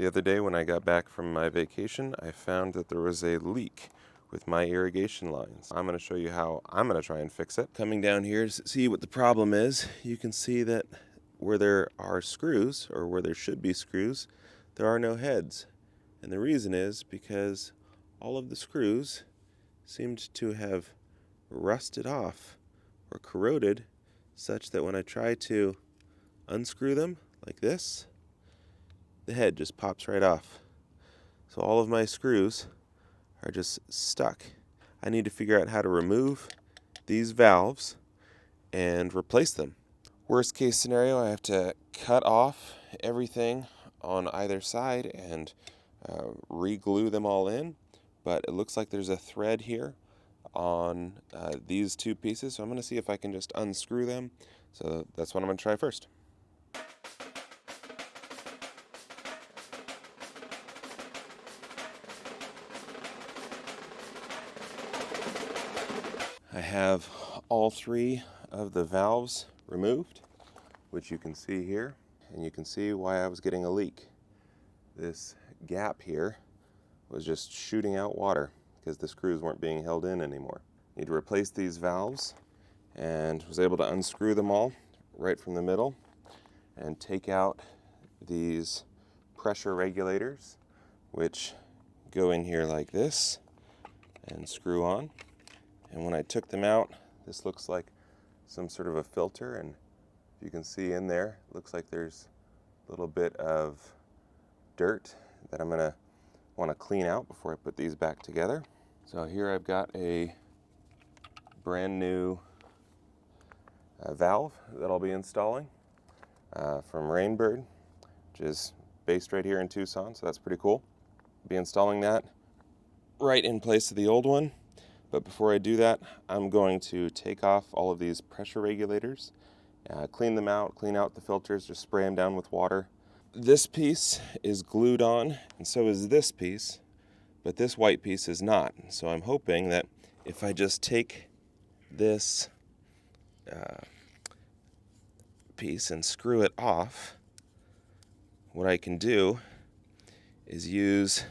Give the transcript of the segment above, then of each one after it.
The other day when I got back from my vacation, I found that there was a leak with my irrigation lines. I'm going to show you how I'm going to try and fix it. Coming down here to see what the problem is, you can see that where there are screws, or where there should be screws, there are no heads. And the reason is because all of the screws seemed to have rusted off or corroded such that when I try to unscrew them like this, the head just pops right off. So all of my screws are just stuck. I need to figure out how to remove these valves and replace them. Worst case scenario, I have to cut off everything on either side and re-glue them all in, but it looks like there's a thread here on these two pieces, so I'm going to see if I can just unscrew them. So that's what I'm going to try first. I have all three of the valves removed, which you can see here, and you can see why I was getting a leak. This gap here was just shooting out water because the screws weren't being held in anymore. Need to replace these valves, and was able to unscrew them all right from the middle and take out these pressure regulators, which go in here like this and screw on. And when I took them out, this looks like some sort of a filter, and you can see in there, it looks like there's a little bit of dirt that I'm going to want to clean out before I put these back together. So here I've got a brand new valve that I'll be installing from RainBird, which is based right here in Tucson, so that's pretty cool. I'll be installing that right in place of the old one. But before I do that, I'm going to take off all of these pressure regulators, clean them out, clean out the filters, just spray them down with water. This piece is glued on, and so is this piece, but this white piece is not. So I'm hoping that if I just take this piece and screw it off, what I can do is use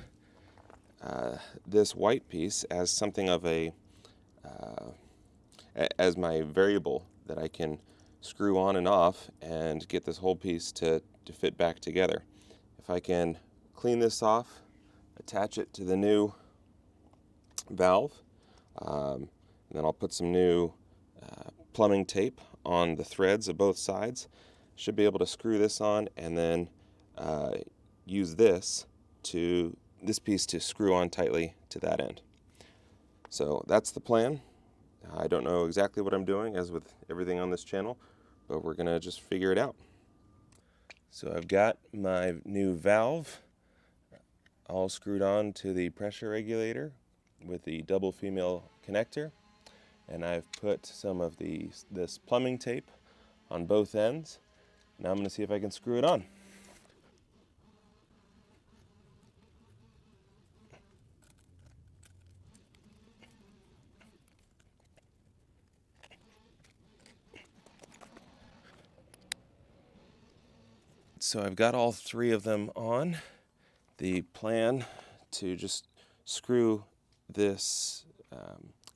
this white piece as something of a as my variable that I can screw on and off and get this whole piece to fit back together. If I can clean this off, attach it to the new valve, and then I'll put some new plumbing tape on the threads of both sides. Should be able to screw this on and then use this piece to screw on tightly to that end. So that's the plan. I don't know exactly what I'm doing, as with everything on this channel, but we're gonna just figure it out. So I've got my new valve all screwed on to the pressure regulator with the double female connector, and I've put some of this plumbing tape on both ends. Now I'm gonna see if I can screw it on. So I've got all three of them on. The plan to just screw this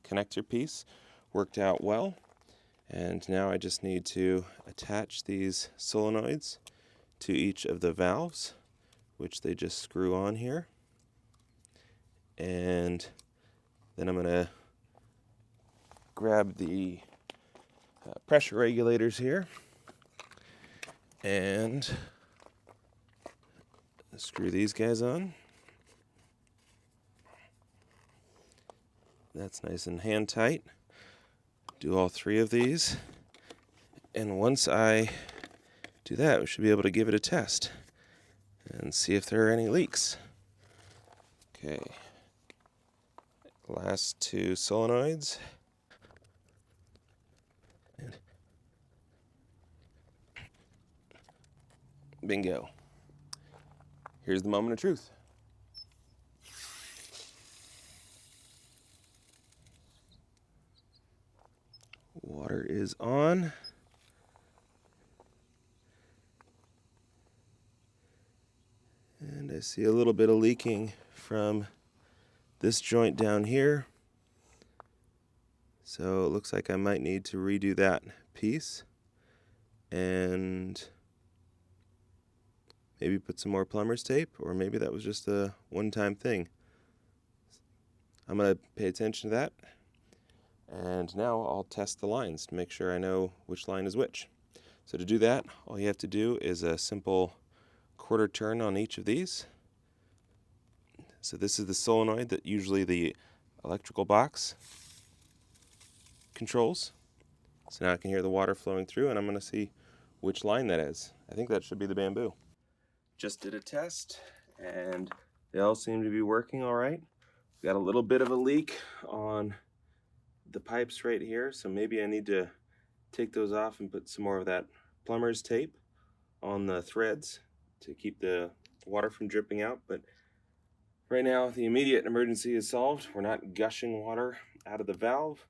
connector piece worked out well, and now I just need to attach these solenoids to each of the valves, which they just screw on here, and then I'm going to grab the pressure regulators here and screw these guys on. That's nice and hand tight. Do all three of these, and once I do that, we should be able to give it a test and see if there are any leaks. Okay, last two solenoids. Bingo. Here's the moment of truth. Water is on. And I see a little bit of leaking from this joint down here. So it looks like I might need to redo that piece and maybe put some more plumber's tape, or maybe that was just a one-time thing. I'm going to pay attention to that, and now I'll test the lines to make sure I know which line is which. So to do that, all you have to do is a simple quarter turn on each of these. So this is the solenoid that usually the electrical box controls. So now I can hear the water flowing through, and I'm going to see which line that is. I think that should be the bamboo. Just did a test, and they all seem to be working all right. Got a little bit of a leak on the pipes right here, so maybe I need to take those off and put some more of that plumber's tape on the threads to keep the water from dripping out. But right now, the immediate emergency is solved. We're not gushing water out of the valve,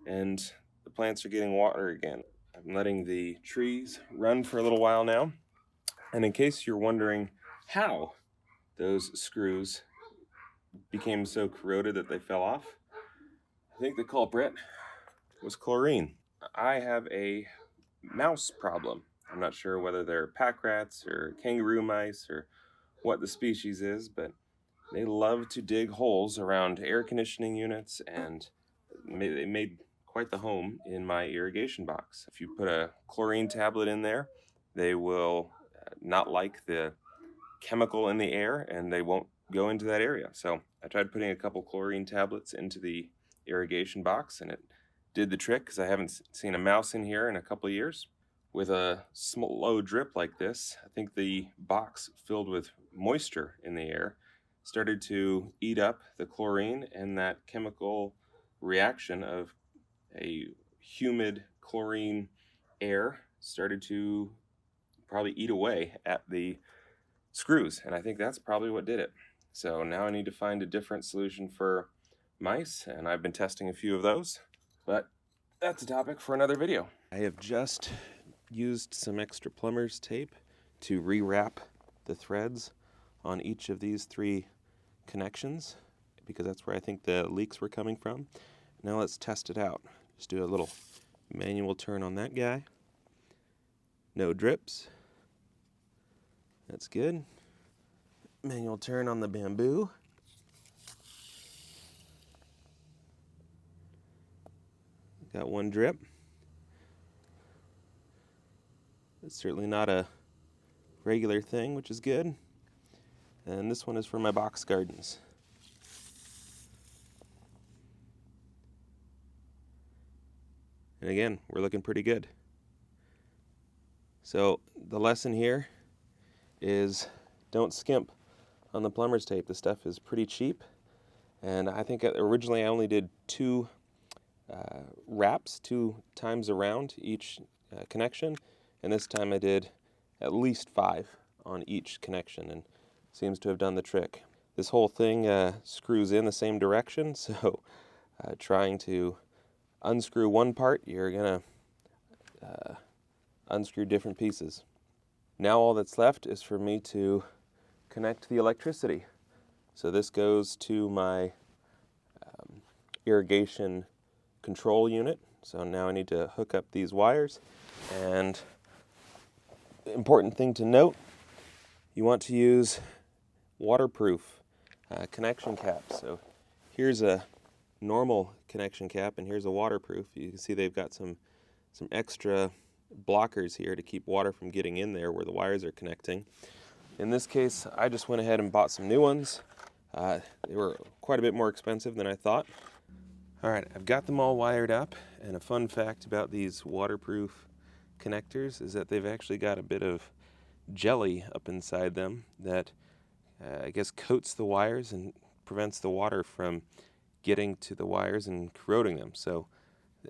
and the plants are getting water again. I'm letting the trees run for a little while now. And in case you're wondering how those screws became so corroded that they fell off, I think the culprit was chlorine. I have a mouse problem. I'm not sure whether they're pack rats or kangaroo mice or what the species is, but they love to dig holes around air conditioning units, and they made quite the home in my irrigation box. If you put a chlorine tablet in there, they will not like the chemical in the air, and they won't go into that area. So I tried putting a couple chlorine tablets into the irrigation box, and it did the trick, because I haven't seen a mouse in here in a couple of years. With a slow drip like this, I think the box filled with moisture in the air started to eat up the chlorine, and that chemical reaction of a humid chlorine air started to probably eat away at the screws, and I think that's probably what did it. So now I need to find a different solution for mice, and I've been testing a few of those, but that's a topic for another video. I have just used some extra plumber's tape to rewrap the threads on each of these 3 connections, because that's where I think the leaks were coming from. Now let's test it out. Just do a little manual turn on that guy. No drips. That's good. Manual turn on the bamboo. Got 1 drip. It's certainly not a regular thing, which is good. And this one is for my box gardens. And again, we're looking pretty good. So the lesson here is don't skimp on the plumber's tape. The stuff is pretty cheap, and I think originally I only did 2 wraps, 2 times around each connection, and this time I did at least 5 on each connection, and seems to have done the trick. This whole thing screws in the same direction, so trying to unscrew one part, you're gonna unscrew different pieces. Now all that's left is for me to connect the electricity. So this goes to my irrigation control unit. So now I need to hook up these wires, and important thing to note, you want to use waterproof connection caps. So here's a normal connection cap, and here's a waterproof. You can see they've got some extra blockers here to keep water from getting in there where the wires are connecting. In this case, I just went ahead and bought some new ones. They were quite a bit more expensive than I thought. All right, I've got them all wired up, and a fun fact about these waterproof connectors is that they've actually got a bit of jelly up inside them that I guess coats the wires and prevents the water from getting to the wires and corroding them. So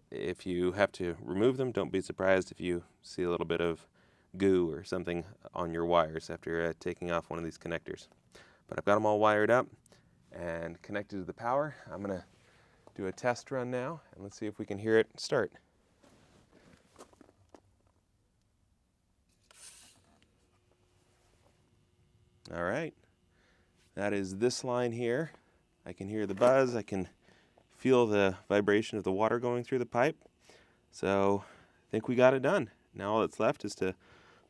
if you have to remove them, don't be surprised if you see a little bit of goo or something on your wires after taking off one of these connectors. But I've got them all wired up and connected to the power. I'm going to do a test run now, and let's see if we can hear it start. All right, That is this line here. I can hear the buzz. I can feel the vibration of the water going through the pipe. So I think we got it done. Now all that's left is to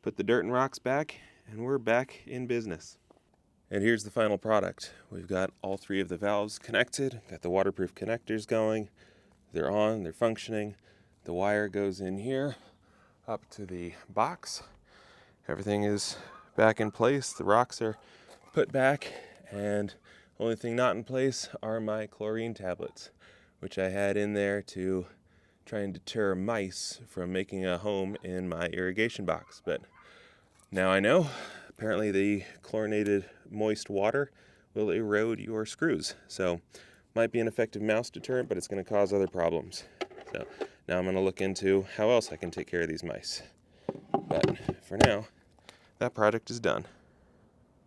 put the dirt and rocks back, and we're back in business. And here's the final product. We've got all 3 of the valves connected, got the waterproof connectors going. They're on, they're functioning. The wire goes in here up to the box. Everything is back in place. The rocks are put back, and the only thing not in place are my chlorine tablets, which I had in there to try and deter mice from making a home in my irrigation box. But now I know, apparently the chlorinated moist water will erode your screws. So might be an effective mouse deterrent, but it's going to cause other problems. So now I'm going to look into how else I can take care of these mice. But for now, that project is done.